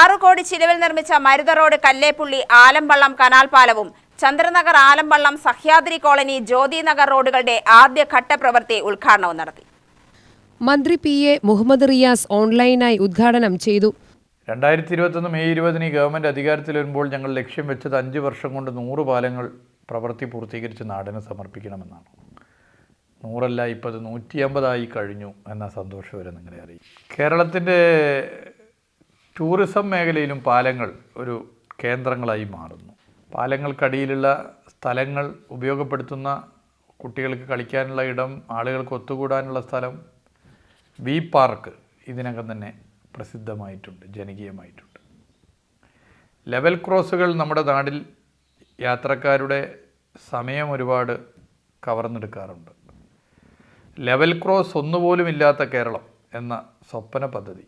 6 കോടി ചിലവിൽ നിർമ്മിച്ച മരുത റോഡ് കല്ലേപ്പുള്ളി ആലമ്പള്ളം കനാൽ പാലവും ചന്ദ്രനഗർ ആലമ്പള്ളം സഹ്യാദ്രി കോളനി ജ്യോതിനഗർ റോഡുകളുടെ ആദ്യഘട്ട പ്രവൃത്തി ഉദ്ഘാടനവും നടത്തി. മന്ത്രി പി.എ. മുഹമ്മദ് റിയാസ് ഓൺലൈനായി ഉദ്ഘാടനം ചെയ്തു. 2021 മെയ് 20 ഗവൺമെൻറ് അധികാരത്തിൽ വരുമ്പോൾ ഞങ്ങൾ ലക്ഷ്യം വെച്ചത് 5 വർഷം കൊണ്ട് 100 പാലങ്ങൾ പ്രവൃത്തി പൂർത്തീകരിച്ച് നാടിന് സമർപ്പിക്കണമെന്നാണ്. 100 ഇപ്പോൾ അത് 150 കഴിഞ്ഞു എന്ന സന്തോഷം വരെ നിങ്ങളെ അറിയിക്കും. കേരളത്തിൻ്റെ ടൂറിസം മേഖലയിലും പാലങ്ങൾ ഒരു കേന്ദ്രങ്ങളായി മാറുന്നു. പാലങ്ങൾക്കടിയിലുള്ള സ്ഥലങ്ങൾ ഉപയോഗപ്പെടുത്തുന്ന കുട്ടികൾക്ക് കളിക്കാനുള്ള ഇടം, ആളുകൾക്ക് ഒത്തുകൂടാനുള്ള സ്ഥലം, വി പാർക്ക് ഇതിനകം തന്നെ പ്രസിദ്ധമായിട്ടുണ്ട്, ജനകീയമായിട്ടുണ്ട്. ലെവൽ ക്രോസുകൾ നമ്മുടെ നാട്ടിൽ യാത്രക്കാരുടെ സമയം ഒരുപാട് കവർന്നെടുക്കാറുണ്ട്. ലെവൽ ക്രോസ് ഒന്നുപോലും ഇല്ലാത്ത കേരളം എന്ന സ്വപ്ന പദ്ധതി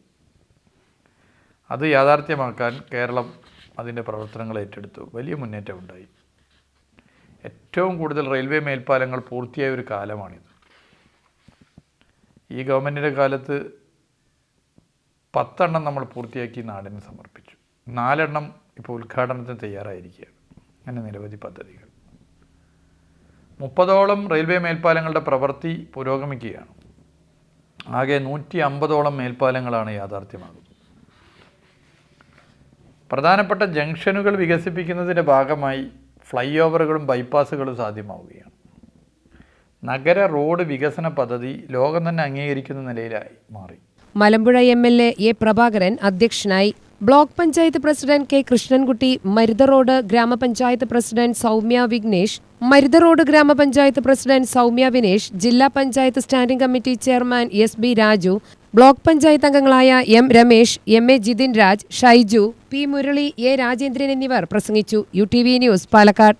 അത് യാഥാർത്ഥ്യമാക്കാൻ കേരളം അതിൻ്റെ പ്രവർത്തനങ്ങൾ ഏറ്റെടുത്തു. വലിയ മുന്നേറ്റമുണ്ടായി. ഏറ്റവും കൂടുതൽ റെയിൽവേ മേൽപ്പാലങ്ങൾ പൂർത്തിയായ ഒരു കാലമാണിത്. ഈ ഗവൺമെൻറ്റിൻ്റെ കാലത്ത് 10 നമ്മൾ പൂർത്തിയാക്കി നാടിന് സമർപ്പിച്ചു. 4 ഇപ്പോൾ ഉദ്ഘാടനത്തിന് തയ്യാറായിരിക്കുകയാണ്. അങ്ങനെ നിരവധി പദ്ധതികൾ. 30ഓളം റെയിൽവേ മേൽപ്പാലങ്ങളുടെ പ്രവൃത്തി പുരോഗമിക്കുകയാണ്. ആകെ 150ഓളം മേൽപ്പാലങ്ങളാണ് യാഥാർത്ഥ്യമാകുന്നത്. പ്രധാനപ്പെട്ട ജംഗ്ഷനുകൾ വികസിപ്പിക്കുന്നതിൻ്റെ ഭാഗമായി ഫ്ലൈ ഓവറുകളും ബൈപ്പാസുകളും സാധ്യമാവുകയാണ്. നഗര റോഡ് വികസന പദ്ധതി ലോകം തന്നെ അംഗീകരിക്കുന്ന നിലയിലായി മാറി. മലമ്പുഴ എം.എൽ.എ. എ. പ്രഭാകരൻ അധ്യക്ഷനായി. Block panchayat president K. Krishnankutty, Marutha road grama panchayat president Soumya Vignesh, Marutha road grama panchayat president Soumya Vinesh, ജില്ലാ panchayat standing committee chairman SB. Raju, block panchayat അംഗങ്ങളായ M. Ramesh, MA. Jithin Raj, Shaiju, P. Murali, A. Rajendran എന്നിവർ പ്രസംഗിച്ചു. UTV news, Palakkad.